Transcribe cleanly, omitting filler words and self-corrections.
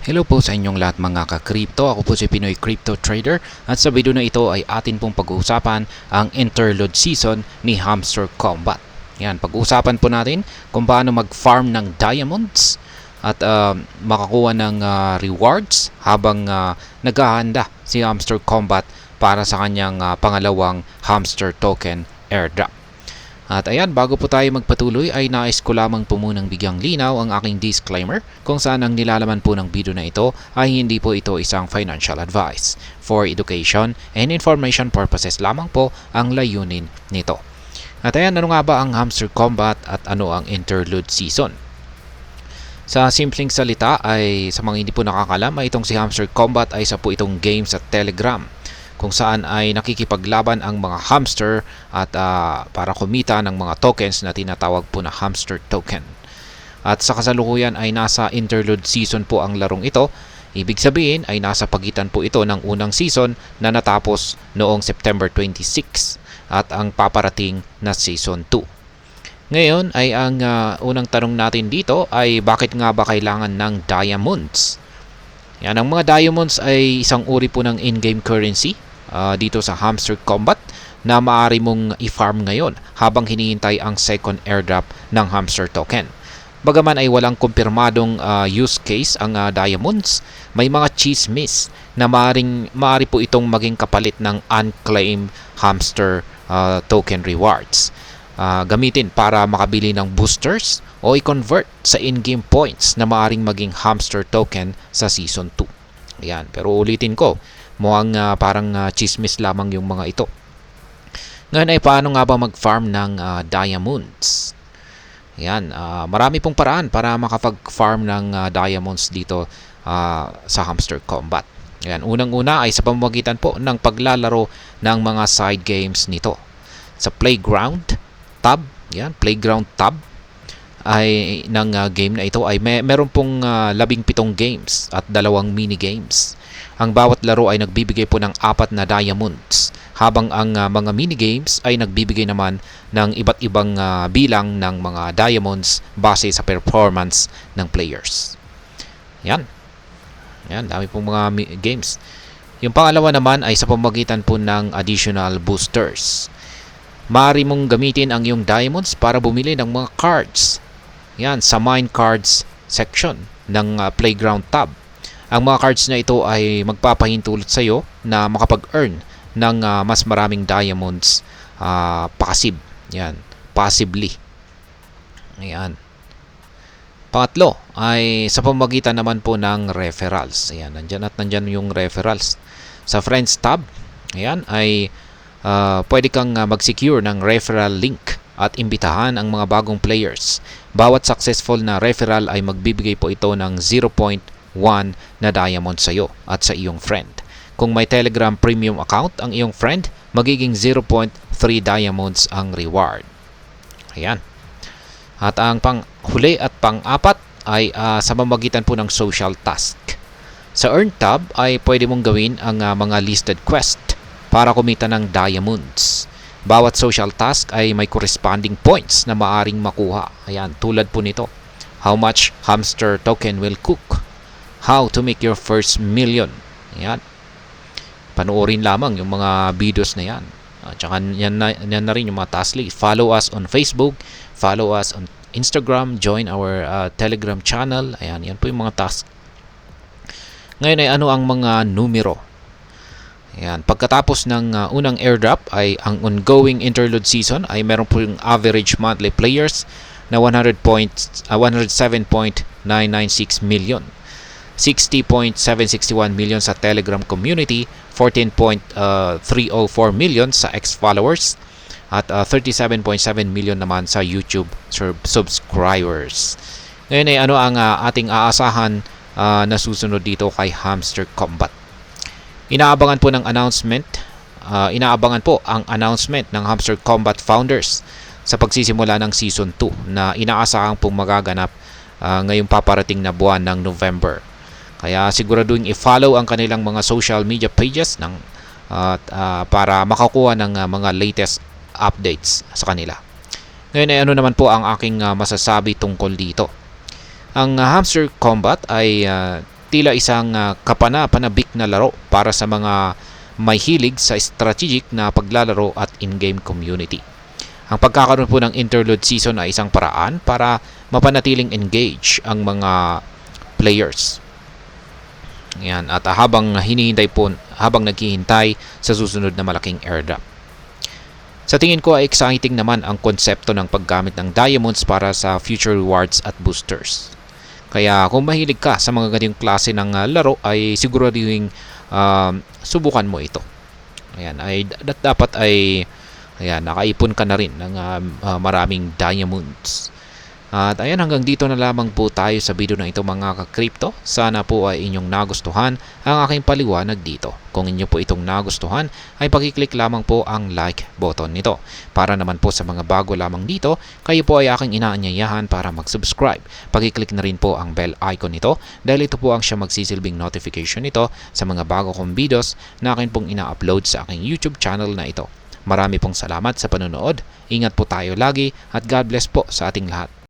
Hello po sa inyong lahat mga ka-crypto. Ako po si Pinoy Crypto Trader at sa video na ito ay atin pong pag-uusapan ang interlude season ni Hamster Combat. Yan, pag-uusapan po natin kung paano mag-farm ng diamonds at makakuha ng rewards habang naghahanda si Hamster Combat para sa kanyang pangalawang Hamster Token airdrop. At ayan, bago po tayo magpatuloy ay nais ko lamang po munang bigyang linaw ang aking disclaimer kung saan ang nilalaman po ng video na ito ay hindi po ito isang financial advice. For education and information purposes lamang po ang layunin nito. At ayan, ano nga ba ang Hamster Combat at ano ang interlude season? Sa simpleng salita ay sa mga hindi po nakakalam ay itong si Hamster Combat ay isa po itong game sa Telegram kung saan ay nakikipaglaban ang mga hamster at para kumita ng mga tokens na tinatawag po na hamster token. At sa kasalukuyan ay nasa interlude season po ang larong ito. Ibig sabihin ay nasa pagitan po ito ng unang season na natapos noong September 26 at ang paparating na season 2. Ngayon ay ang unang tanong natin dito ay bakit nga ba kailangan ng diamonds? Yan, ang mga diamonds ay isang uri po ng in-game currency dito sa Hamster Combat na maaari mong i-farm ngayon habang hinihintay ang second airdrop ng Hamster Token. Bagaman ay walang kumpirmadong use case ang diamonds, may mga chismis na maaari po itong maging kapalit ng unclaimed Hamster Token rewards. Gamitin para makabili ng boosters o i-convert sa in-game points na maaring maging Hamster Token sa Season 2. Ayan, pero ulitin ko, mukhang parang chismis lamang yung mga ito. Ngayon ay paano nga ba mag-farm ng diamonds? Ayan, marami pong paraan para makapag-farm ng diamonds dito sa Hamster Combat. Ayan, unang-una ay sa pamamagitan po ng paglalaro ng mga side games nito. Sa Playground tab, yan, Playground tab ay ng game na ito ay meron pong 17 games at 2 mini games. Ang bawat laro ay nagbibigay po ng 4 na diamonds, habang ang mga mini games ay nagbibigay naman ng iba't ibang bilang ng mga diamonds base sa performance ng players. Yan. Yan, dami pong mga games. Yung pangalawa naman ay sa pamamagitan po ng additional boosters. Maaari mong gamitin ang iyong diamonds para bumili ng mga cards. Yan, sa mine cards section ng Playground tab. Ang mga cards na ito ay magpapahintulot sa iyo na makapag-earn ng mas maraming diamonds passive. Yan, passively. Ayan. Pangatlo ay sa pamamagitan naman po ng referrals. Ayan, nandyan yung referrals. Sa Friends tab, ayan, ay pwede kang mag-secure ng referral link at imbitahan ang mga bagong players. Bawat successful na referral ay magbibigay po ito ng 0.1 na diamond sa iyo at sa iyong friend. Kung may Telegram Premium account ang iyong friend, magiging 0.3 diamonds ang reward. Ayan. At ang panghuli at pang-apat ay sa pamamagitan po ng social task. Sa Earn tab ay pwede mong gawin ang mga listed quest para kumita ng diamonds. Bawat social task ay may corresponding points na maaring makuha. Ayan, tulad po nito. How much hamster token will cook? How to make your first million? Ayan. Panoorin lamang yung mga videos na yan. At saka yan na rin yung mga task list. Follow us on Facebook. Follow us on Instagram. Join our Telegram channel. Ayan, yan po yung mga task. Ngayon ay ano ang mga numero? Ayan, pagkatapos ng unang airdrop ay ang ongoing interlude season ay meron po yung average monthly players na 107.996 million. 60.761 million sa Telegram community, 14.304 million sa X followers, at 37.7 million naman sa YouTube subscribers. Ngayon ay ano ang ating aasahan na susunod dito kay Hamster Combat? Inaabangan po ang announcement ng Hamster Combat founders sa pagsisimula ng Season 2 na inaasahang pong magaganap ngayong paparating na buwan ng November. Kaya siguraduhin i-follow ang kanilang mga social media pages para makakuha ng mga latest updates sa kanila. Ngayon ay ano naman po ang aking masasabi tungkol dito. Ang Hamster Combat ay tila isang kapana-panabik na laro para sa mga may hilig sa strategic na paglalaro at in-game community. Ang pagkakaroon po ng interlude season ay isang paraan para mapanatiling engage ang mga players. Yan, at habang naghihintay sa susunod na malaking airdrop. Sa tingin ko ay exciting naman ang konsepto ng paggamit ng diamonds para sa future rewards at boosters. Kaya kung mahilig ka sa mga ganitong klase ng laro ay siguraduhin subukan mo ito. Ayan, dapat ay nakaipon ka na rin ng maraming diamonds. At ayan, hanggang dito na lamang po tayo sa video na ito mga ka-crypto. Sana po ay inyong nagustuhan ang aking paliwanag dito. Kung inyo po itong nagustuhan ay pakiclick lamang po ang like button nito. Para naman po sa mga bago lamang dito, kayo po ay aking inaanyayahan para mag-subscribe. Pakiclick na rin po ang bell icon nito dahil ito po ang siya magsisilbing notification nito sa mga bago kong videos na akin pong ina-upload sa aking YouTube channel na ito. Marami pong salamat sa panonood. Ingat po tayo lagi at God bless po sa ating lahat.